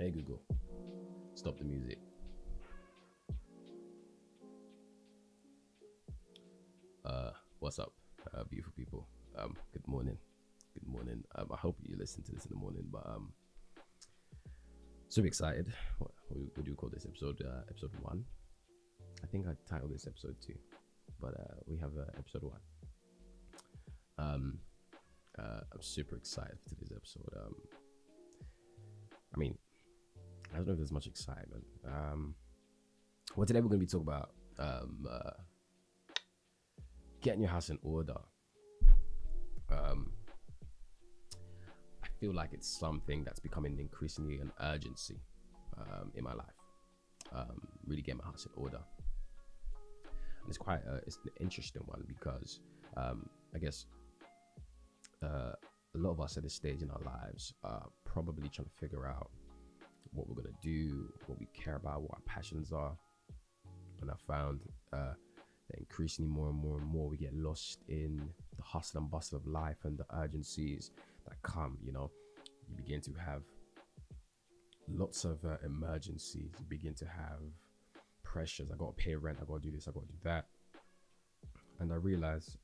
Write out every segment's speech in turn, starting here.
Hey Google, stop the music. What's up, beautiful people? Good morning. Good morning. I hope you listen to this in the morning, but super excited. What do you call this episode? Episode 1. I think I titled this episode 2, but we have episode 1. I'm super excited for today's episode. I mean, I don't know if there's much excitement. Well, today we're going to be talking about getting your house in order. I feel like it's something that's becoming increasingly an urgency in my life. Really get my house in order. And it's quite it's an interesting one because I guess a lot of us at this stage in our lives are probably trying to figure out what we're going to do, what we care about, what our passions are. And I found that increasingly more and more we get lost in the hustle and bustle of life and the urgencies that come. You begin to have lots of emergencies. You begin to have pressures. I got to pay rent, I got to do this, I got to do that. And I realized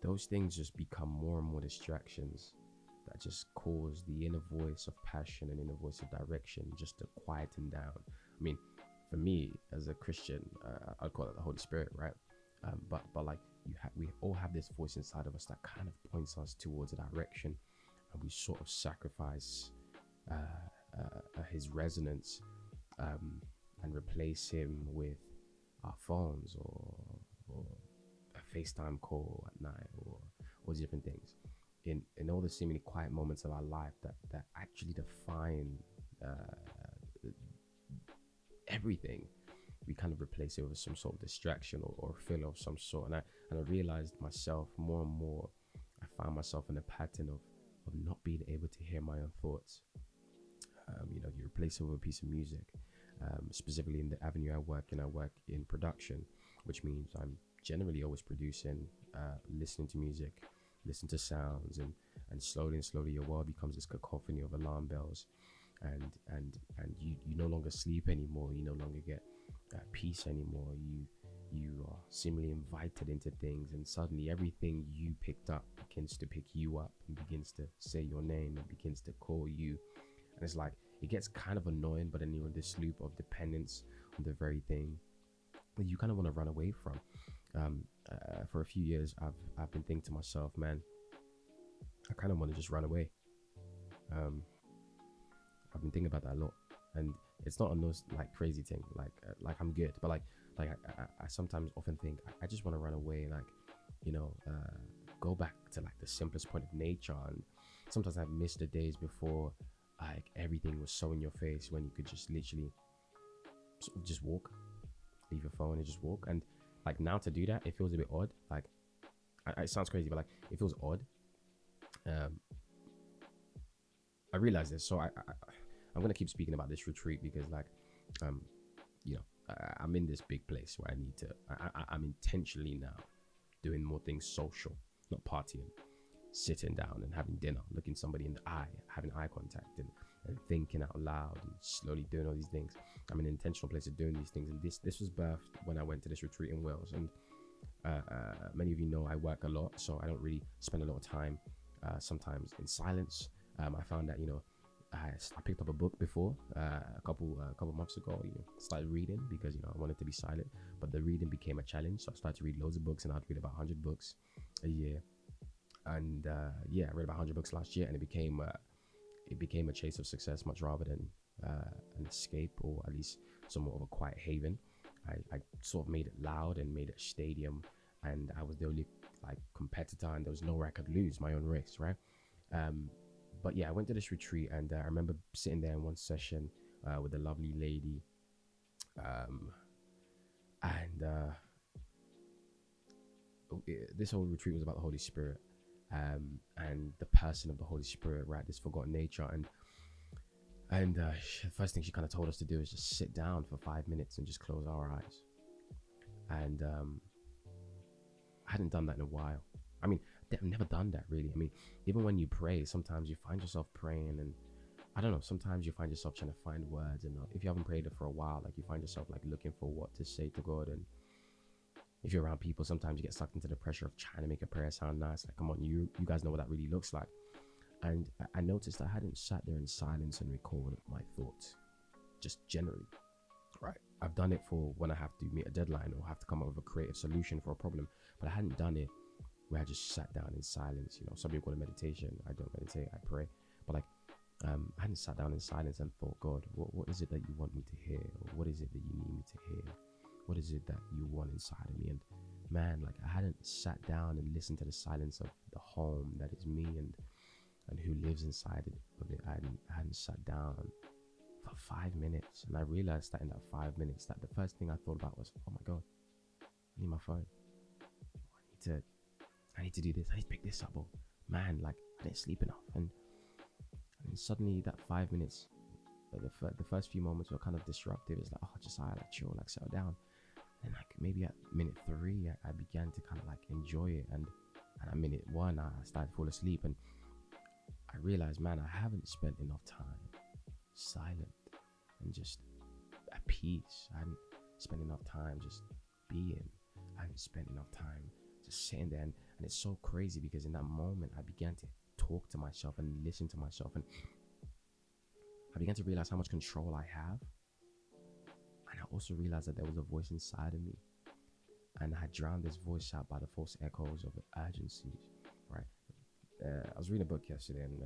those things just become more and more distractions that just cause the inner voice of passion and inner voice of direction just to quieten down. I mean, for me as a Christian, I'd call it the Holy Spirit, right? But like we all have this voice inside of us that kind of points us towards a direction, and we sort of sacrifice his resonance and replace him with our phones or a FaceTime call at night or different things. In all the seemingly quiet moments of our life that actually define everything, we kind of replace it with some sort of distraction or filler of some sort. And I realized myself more and more, I found myself in a pattern of not being able to hear my own thoughts. You replace it with a piece of music, specifically in the avenue I work in production, which means I'm generally always producing, listening to music, listening to sounds, and slowly your world becomes this cacophony of alarm bells, and you no longer sleep anymore. You no longer get peace anymore. You are seemingly invited into things, and suddenly everything you picked up begins to pick you up and begins to say your name and begins to call you. And it's like it gets kind of annoying, but then you're in this loop of dependence on the very thing that you kind of want to run away from. For a few years, I've been thinking to myself, man, I kind of want to just run away. I've been thinking about that a lot, and it's not a like crazy thing. Like I'm good, but like I sometimes often think I just want to run away. Go back to like the simplest point of nature. And sometimes I've missed the days before, like everything was so in your face when you could just literally sort of just walk, leave your phone and just walk. And like now to do that, it feels a bit odd. Like it sounds crazy, but like it feels odd. I realize this, so I'm gonna keep speaking about this retreat because I'm in this big place where I need to. I'm intentionally now doing more things social, not partying, sitting down and having dinner, looking somebody in the eye, having eye contact, and thinking out loud and slowly doing all these things. I'm in an intentional place of doing these things, and this was birthed when I went to this retreat in Wales. And many of you know I work a lot, so I don't really spend a lot of time sometimes in silence. I found that I picked up a book before a couple months ago. Started reading because I wanted to be silent, but the reading became a challenge. So I started to read loads of books, and I'd read about 100 books a year. And I read about 100 books last year, and it became a chase of success much rather than an escape, or at least somewhat of a quiet haven. I sort of made it loud and made it a stadium, and I was the only like competitor, and there was nowhere I could lose my own race, right? But yeah, I went to this retreat, and I remember sitting there in one session with a lovely lady, this whole retreat was about the Holy Spirit, and the person of the Holy Spirit, right? This forgotten nature, and the first thing she kind of told us to do is just sit down for 5 minutes and just close our eyes. And I hadn't done that in a while. I mean, I've never done that really. I mean, even when you pray, sometimes you find yourself praying and I don't know, sometimes you find yourself trying to find words, and if you haven't prayed it for a while, like you find yourself like looking for what to say to God. And if you're around people, sometimes you get sucked into the pressure of trying to make a prayer sound nice. Like, come on, you guys know what that really looks like. And I noticed I hadn't sat there in silence and recorded my thoughts, just generally. Right. I've done it for when I have to meet a deadline or have to come up with a creative solution for a problem, but I hadn't done it where I just sat down in silence. Some people call it meditation. I don't meditate, I pray. But like, I hadn't sat down in silence and thought, God, what is it that you want me to hear? Or what is it that you need me to hear? What is it that you want inside of me? And man, like, I hadn't sat down and listened to the silence of the home that is me and who lives inside of it. I hadn't sat down for 5 minutes, and I realized that in that 5 minutes, that the first thing I thought about was, oh my God, I need my phone. I need to do this. I need to pick this up. Or man, like, I didn't sleep enough. And suddenly that 5 minutes, the first few moments were kind of disruptive. It's like, oh, Josiah, like, chill, like, settle down. And like maybe at minute 3, I began to kind of like enjoy it. And at minute 1, I started to fall asleep. And I realized, man, I haven't spent enough time silent and just at peace. I hadn't spent enough time just being. I hadn't spent enough time just sitting there. And it's so crazy because in that moment, I began to talk to myself and listen to myself. And I began to realize how much control I have. And I also realized that there was a voice inside of me. And I had drowned this voice out by the false echoes of urgencies, right? I was reading a book yesterday, and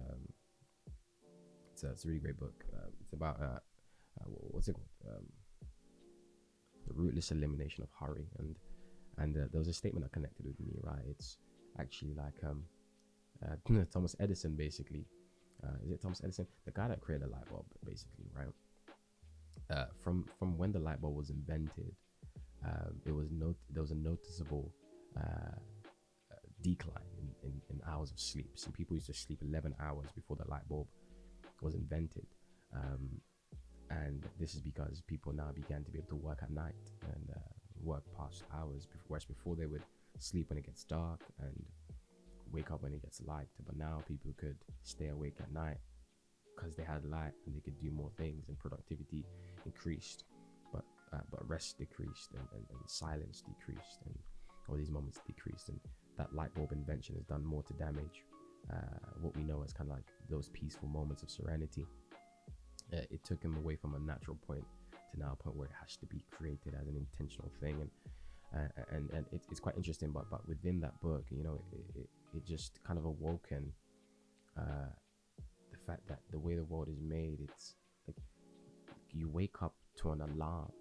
it's a really great book. It's about what's it called? The rootless elimination of hurry. And there was a statement that connected with me, right? It's actually like Thomas Edison, basically. Is it Thomas Edison? The guy that created the light bulb, basically, right? From when the light bulb was invented, there was a noticeable decline in hours of sleep. Some people used to sleep 11 hours before the light bulb was invented. And this is because people now began to be able to work at night and work past hours, whereas before they would sleep when it gets dark and wake up when it gets light. But now people could stay awake at night because they had light and they could do more things, and productivity increased, but rest decreased, and silence decreased, and all these moments decreased. And that light bulb invention has done more to damage what we know as kind of like those peaceful moments of serenity. It took him away from a natural point to now a point where it has to be created as an intentional thing. And it's quite interesting, but within that book, it just kind of awoken the fact that the way the world is made, it's like you wake up to an alarm.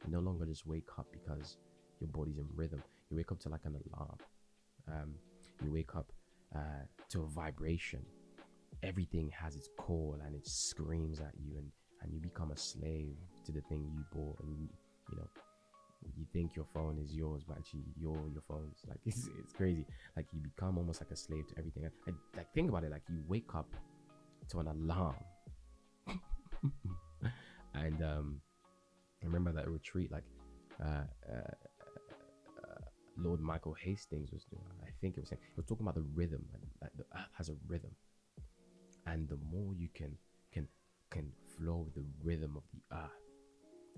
You no longer just wake up because your body's in rhythm. You wake up to like an alarm. You wake up to a vibration. Everything has its call and it screams at you, and you become a slave to the thing you bought. And you think your phone is yours, but actually you're your phone's. Like, it's crazy. Like, you become almost like a slave to everything. And like, think about it. Like, you wake up to an alarm. And I remember that retreat, like Lord Michael Hastings was doing, I think it was saying, he was talking about the rhythm, and like the earth has a rhythm, and the more you can flow with the rhythm of the earth,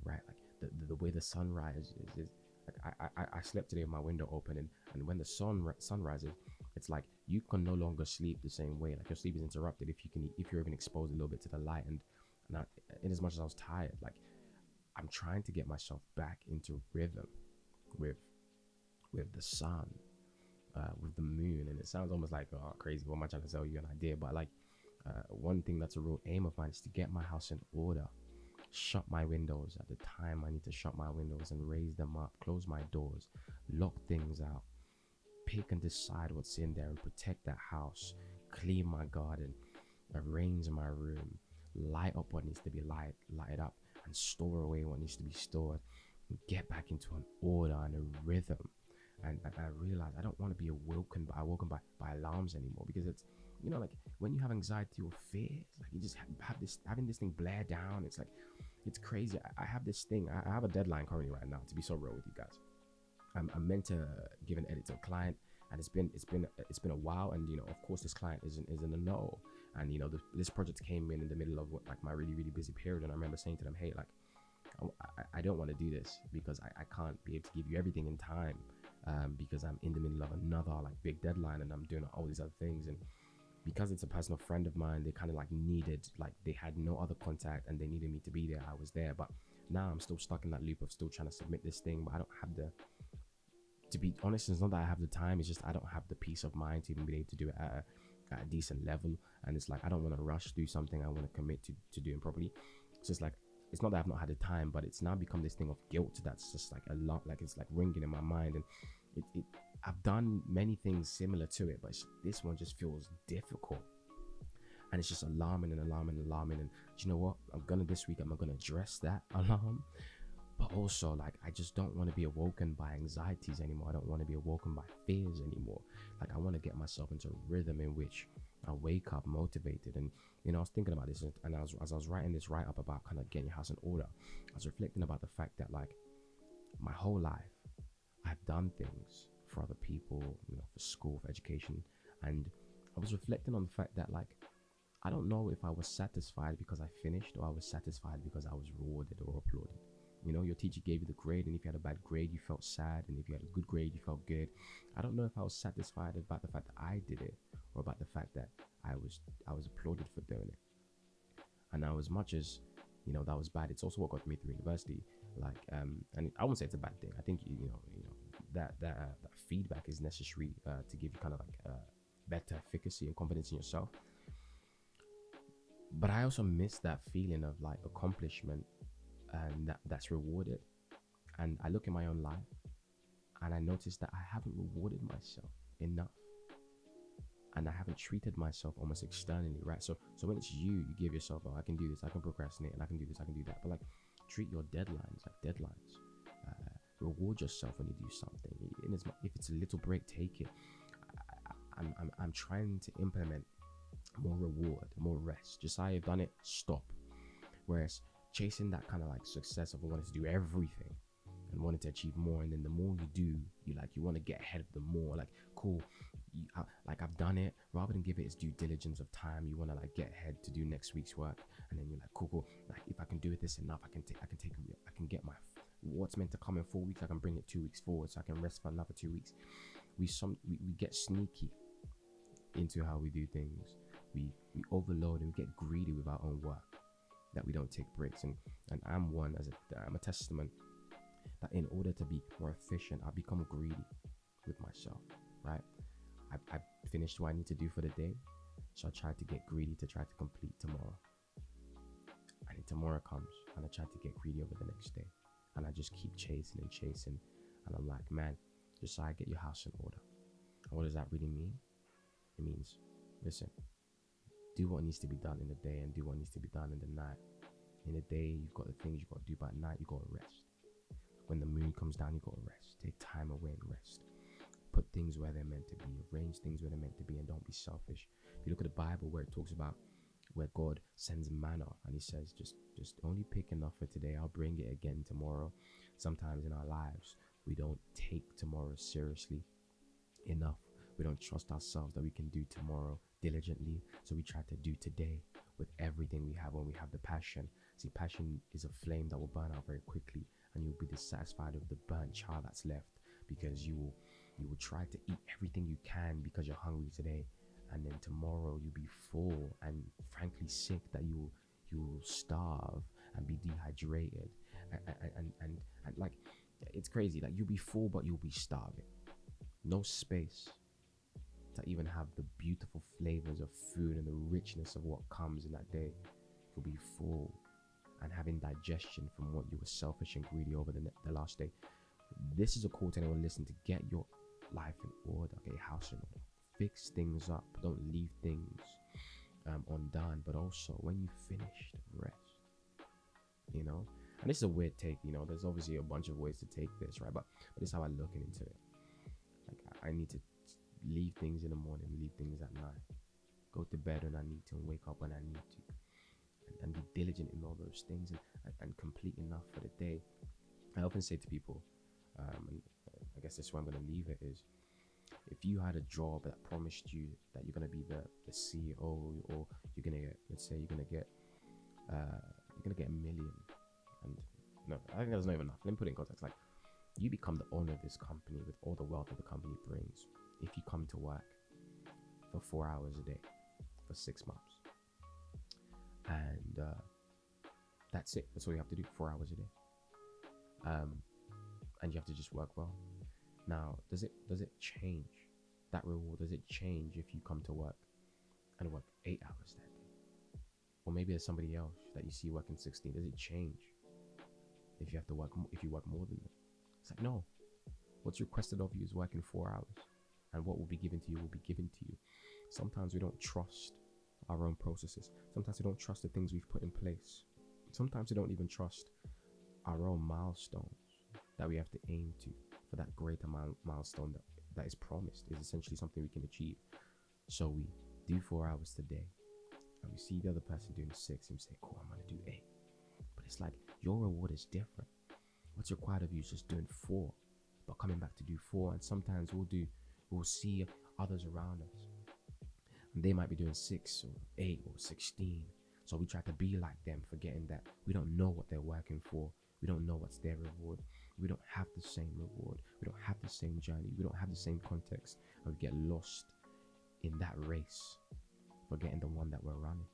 right? Like the way the sun rises is like, I slept today with my window open, and when the sun rises, it's like you can no longer sleep the same way. Like, your sleep is interrupted if you're even exposed a little bit to the light. And in as much as I was tired, like, I'm trying to get myself back into rhythm with the sun, with the moon. And it sounds almost like, oh, crazy, what am I trying to sell you an idea? But like, one thing that's a real aim of mine is to get my house in order, shut my windows at the time I need to shut my windows and raise them up, close my doors, lock things out, pick and decide what's in there, and protect that house, clean my garden, arrange my room, light up what needs to be lighted up, and store away what needs to be stored, and get back into an order and a rhythm. And I realized I don't want to be awoken by alarms anymore, because it's, like when you have anxiety or fear, it's like you just having this thing blare down. It's like, it's crazy. I have this thing. I have a deadline currently right now, to be so real with you guys. I'm meant to give an edit to a client, and it's been a while. And of course, this client isn't a no. And this project came in the middle of like my really really busy period, and I remember saying to them, hey, like I don't want to do this because I can't be able to give you everything in time, because I'm in the middle of another like big deadline, and I'm doing all these other things. And because it's a personal friend of mine, they kind of like needed, like they had no other contact and they needed me to be there. I was there, but now I'm still stuck in that loop of still trying to submit this thing, but I don't have to be honest, it's not that I have the time, it's just I don't have the peace of mind to even be able to do it at a decent level. And it's like I don't want to rush through something I want to commit to doing properly. So it's like, it's not that I've not had the time, but it's now become this thing of guilt that's just like a lot, like it's like ringing in my mind. And I've done many things similar to it, but this one just feels difficult, and it's just alarming. And you know what, this week I'm gonna address that alarm. But also, like, I just don't want to be awoken by anxieties anymore. I don't want to be awoken by fears anymore. Like, I want to get myself into a rhythm in which I wake up motivated. And I was thinking about this, and as I was writing this write up about kind of getting your house in order, I was reflecting about the fact that, like, my whole life I've done things for other people, for school, for education, and I was reflecting on the fact that, like, I don't know if I was satisfied because I finished, or I was satisfied because I was rewarded or applauded. Your teacher gave you the grade, and if you had a bad grade, you felt sad, and if you had a good grade, you felt good. I don't know if I was satisfied about the fact that I did it, or about the fact that I was applauded for doing it. And now, as much as that was bad, it's also what got me through university. Like, and I won't say it's a bad thing. I think that feedback is necessary to give you kind of like better efficacy and confidence in yourself. But I also miss that feeling of like accomplishment, and that's rewarded. And I look in my own life, and I notice that I haven't rewarded myself enough, and I haven't treated myself almost externally, right? So when it's you give yourself, oh, I can do this, I can procrastinate, and I can do this, I can do that. But like, treat your deadlines like deadlines. Reward yourself when you do something. If it's a little break, take it. I'm trying to implement more reward, more rest. Josiah, you've done it, stop. Whereas chasing that kind of like success of wanting to do everything and wanting to achieve more, and then the more you do, you want to get ahead of the more. Like, cool, like I've done it. Rather than give it its due diligence of time, you want to like get ahead to do next week's work, and then you're like, cool. Like, if I can do it this enough, I can get my what's meant to come in 4 weeks, I can bring it 2 weeks forward, so I can rest for another 2 weeks. We get sneaky into how we do things. We overload and we get greedy with our own work, that we don't take breaks. And I'm a testament that in order to be more efficient, I become greedy with myself, right? I finished what I need to do for the day, so I try to get greedy to try to complete tomorrow. And then tomorrow comes, and I try to get greedy over the next day, and I just keep chasing, and I'm like, man, Josiah, get your house in order. And what does that really mean? It means, listen, do what needs to be done in the day, and do what needs to be done in the night. In the day, you've got the things you've got to do, but at night, you've got to rest. When the moon comes down, you've got to rest. Take time away and rest. Put things where they're meant to be. Arrange things where they're meant to be, and don't be selfish. If you look at the Bible, where it talks about where God sends manna, and he says, just only pick enough for today. I'll bring it again tomorrow. Sometimes in our lives, we don't take tomorrow seriously enough. We don't trust ourselves that we can do tomorrow diligently, so we try to do today with everything we have when we have the passion. See, passion is a flame that will burn out very quickly, and you'll be dissatisfied with the burnt char that's left, because you will try to eat everything you can because you're hungry today, and then tomorrow you'll be full and frankly sick that you will starve and be dehydrated, and like, it's crazy. Like, you'll be full but you'll be starving. No space to even have the beautiful flavors of food and the richness of what comes in that day. You'll be full and having digestion from what you were selfish and greedy over the last day. This is a call to anyone listening to get your life in order, get your house in order, fix things up, don't leave things undone. But also, when you finished, rest. And this is a weird take. There's obviously a bunch of ways to take this, right? But this is how I look into it. Like, I need to leave things in the morning, leave things at night, go to bed when I need to, and wake up when I need to, and be diligent in all those things, and complete enough for the day. I often say to people, and I guess that's where I'm going to leave it, is if you had a job that promised you that you're going to be the CEO, or get, let's say you're gonna get a million, and no, I think that's not even enough. Let me put it in context. Like, you become the owner of this company with all the wealth that the company brings if you come to work for 4 hours a day for 6 months, and that's it. That's all you have to do, 4 hours a day, and you have to just work well. Now, does it change that reward? Does it change if you come to work and work 8 hours that day? Or maybe there's somebody else that you see working 16. Does it change if you have to work, if you work more than them? It's like, no. What's requested of you is working 4 hours, and what will be given to you will be given to you. Sometimes we don't trust our own processes. Sometimes we don't trust the things we've put in place. Sometimes we don't even trust our own milestones that we have to aim to, for that greater milestone that is promised, is essentially something we can achieve. So we do 4 hours today, and we see the other person doing 6, and we say, cool, I'm gonna do 8. But it's like, your reward is different. What's required of you is just doing 4, but coming back to do 4. And sometimes we'll see others around us, and they might be doing 6 or 8 or 16. So we try to be like them, forgetting that we don't know what they're working for. We don't know what's their reward. We don't have the same reward. We don't have the same journey. We don't have the same context. And we get lost in that race, forgetting the one that we're running.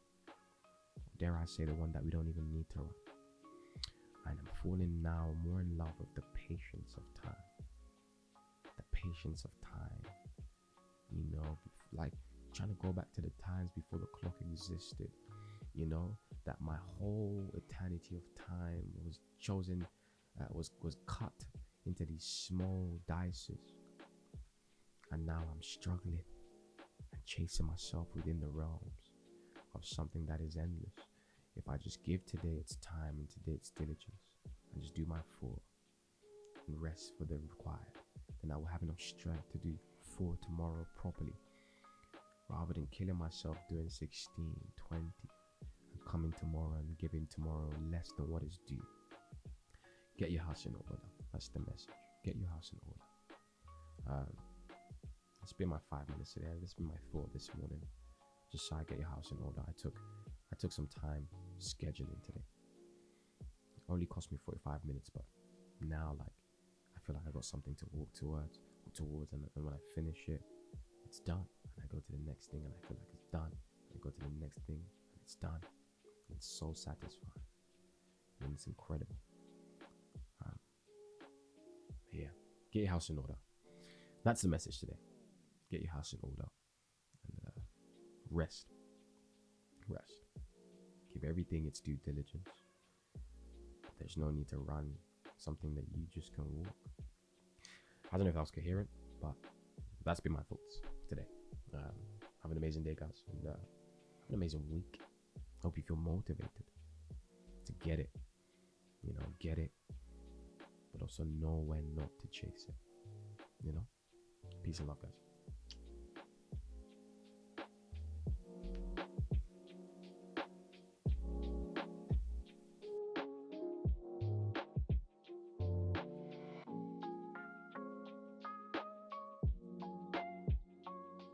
Dare I say, the one that we don't even need to run. And I'm falling now more in love with the patience of time. The patience of time. You know, like trying to go back to the times before the clock existed. You know, that my whole eternity of time was chosen, was cut into these small dices. And now I'm struggling and chasing myself within the realms of something that is endless. If I just give today its time and today its diligence, and just do my 4 and rest for the required, then I will have enough strength to do 4 tomorrow properly, rather than killing myself doing 16, 20, and coming tomorrow and giving tomorrow less than what is due. Get your house in order. That's the message. Get your house in order. That's been my 5 minutes today. This has been my thought this morning. Josiah, get your house in order. I took some time scheduling today. It only cost me 45 minutes, but now, like, I feel like I got something to walk towards, and when I finish it, it's done. And I go to the next thing, and I feel like it's done. And I go to the next thing, and it's done. And it's so satisfying, and it's incredible. Yeah, get your house in order. That's the message today. Get your house in order, and rest. Give everything its due diligence. There's no need to run something that you just can walk. I don't know if that was coherent, but that's been my thoughts today. Have an amazing day, guys, and have an amazing week. Hope you feel motivated to get it, but also know when not to chase it. Peace and love, guys.